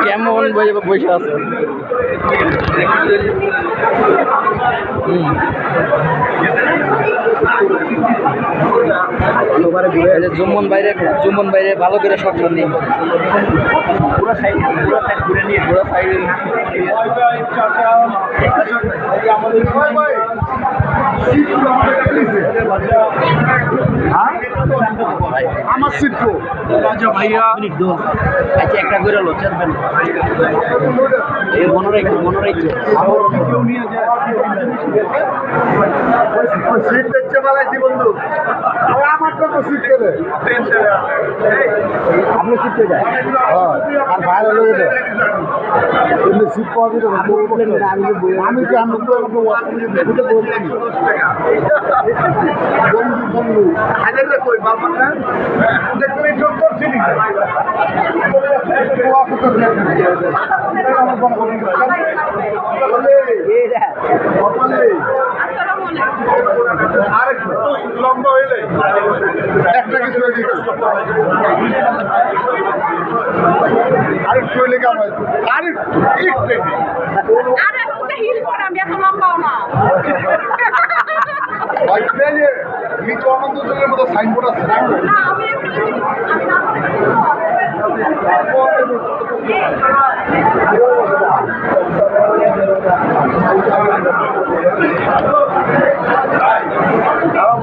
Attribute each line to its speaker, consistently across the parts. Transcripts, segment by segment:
Speaker 1: কেমন বসে আছে জুম্মন বাইরে ভালো করে শটটা নেই পুরো সাইড ঘুরে নিয়ে পুরো সাইডে
Speaker 2: আমার সিট রাজা ভাইয়া
Speaker 1: আচ্ছা একটা করে লো চলবেন এই মনোরাই
Speaker 2: সিট দেখছে বলাইছি বন্ধু আমার তো সিট পেলে আপনি সিট পেয়ে যায় আর বাইরে হলো কিন্তু সিট পাওয়া যেত আমি কি আমি তো বলছি বন্ধু হাজার কই বাবা না দেখলে যোগ করছি লম্বা হইলে একটা কিছু আরেকটু হইলে কেমন আরেকটু আনন্দের মতো সাইনবোর্ড আছে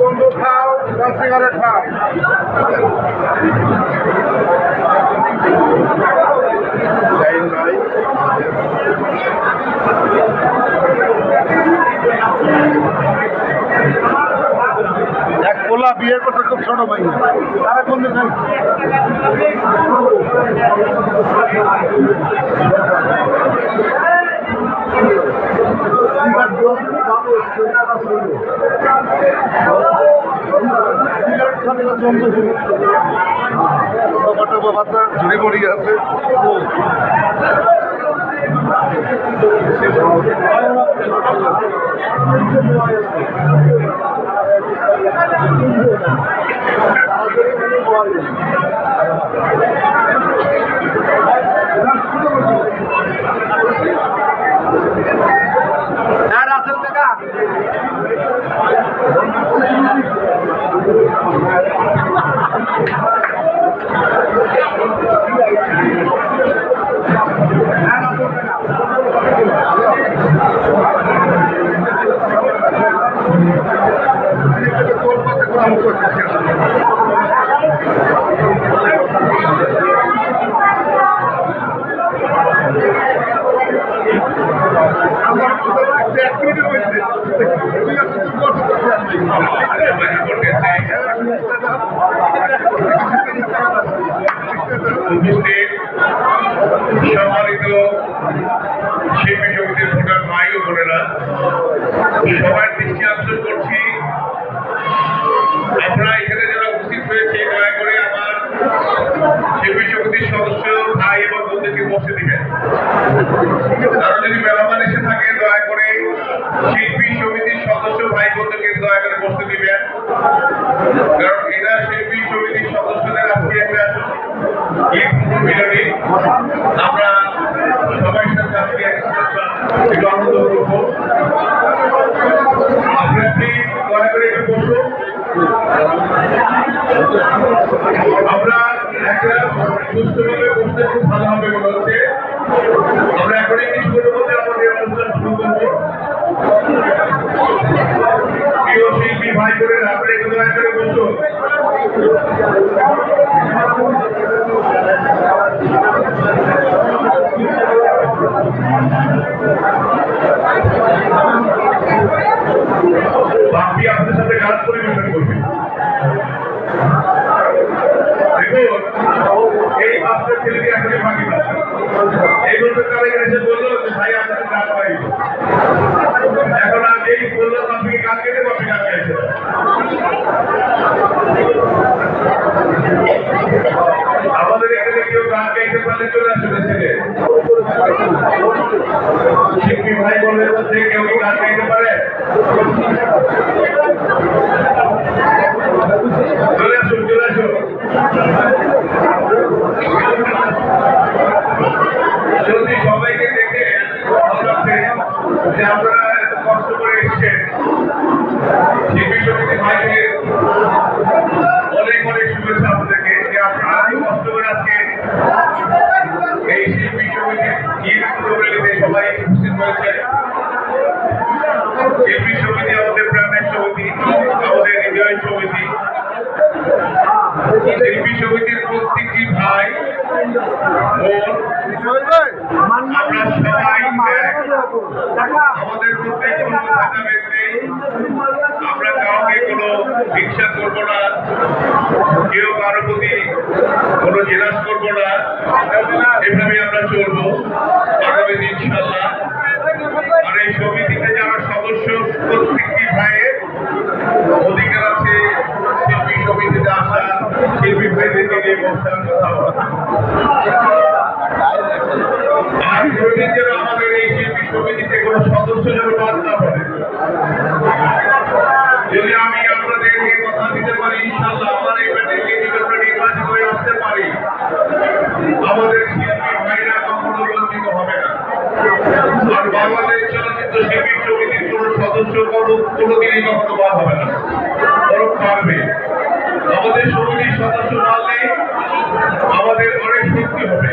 Speaker 2: বন্ধু খাও সিগারেট খাও এক পোলা বিয়ে করতে খুব ছোট ভাই তারা কোন দিন ঝুড়ি পড়ি আছে রাসেল কাকা
Speaker 3: সম্মানিত শিল্পী সমিতির ভোটার ভাই ও বোনেরা, সবার দৃষ্টি আকর্ষণ করছি, আপনারা এখানে যারা উপস্থিত হয়েছে দয়া করে আমার শিল্পী সমিতির সদস্য ভাই এবং বোনদেরকে বসে দিবেন। কারণ যদি মেহমান এসে থাকে দয়া করে শিল্পী সমিতির সদস্য ভাই বোনদেরকে দয়া করে বসতে দিবেন। কারণ এরা শিল্পী সমিতির সদস্যদের আজকে একটা মিলনে আমরা সবাই সাথে আজকে একটু আনন্দ করবো। আপনারা প্লিজ দয়া করে একটু বসুন। আমরা একটা সুস্থভাবে বসতে খুব ভালো হবে মনে হচ্ছে। আমরা এখনই কিছুক্ষণের মধ্যে আমাদের অনুষ্ঠান শুরু করবো। প্রিয় শিল্পী ভাই বোনেরা, আপনারা একটু দয়া করে বসুন। বাপি আপনাদের সাথে গান পরিবেশন করবে। দেখুন, এই আপনার ছেলেটি এখনই ফাঁকি পাচ্ছে। এই বছর তারা এসে বললো যে ভাই আপনাদের গান পাই। এখন আর যেই বললো বাপিকে গান কেটে বাপি গান গাইছে। বিজয় সমিতি, শিল্পী সমিতির প্রত্যেকটি ভাই বোন, আমরা সবাই আমাদের মধ্যে কোনো ভেদাভেদ নেই। আমরা কাউকে কোনো হিংসা করবো না, কেউ কারো প্রতি কোনো জেলাস করবো না, এভাবে আমরা চলবো আগামী দিন ইনশাআল্লাহ। আর এই সমিতিতে যারা সদস্য প্রত্যেকটি ভাইয়ের অধিকার আছে শিল্পী সমিতিতে আসা, শিল্পী ভাইদেরকে নিয়ে বসার কথা বলা। আর প্রয়োজন যেন আমাদের এই শিল্পী সমিতিতে কোনো সদস্য যেন বাদ না পড়ে। যদি আমি আপনাদেরকে কথা দিতে পারি ইনশাআল্লাহ আমার এই প্যানেলকে যদি আমরা নির্বাচিত হয়ে আসতে পারি, আমাদের শিল্পী ভাইরা কখনো লজ্জিত হবে না। আর বাংলাদেশ চলচ্চিত্র শিল্পী সমিতির কোন সদস্য কোনোদিনই কখনো বাদ হবে না, বরং পারবে। আমাদের সমিতির সদস্য বাড়লে আমাদের অনেক শক্তি হবে।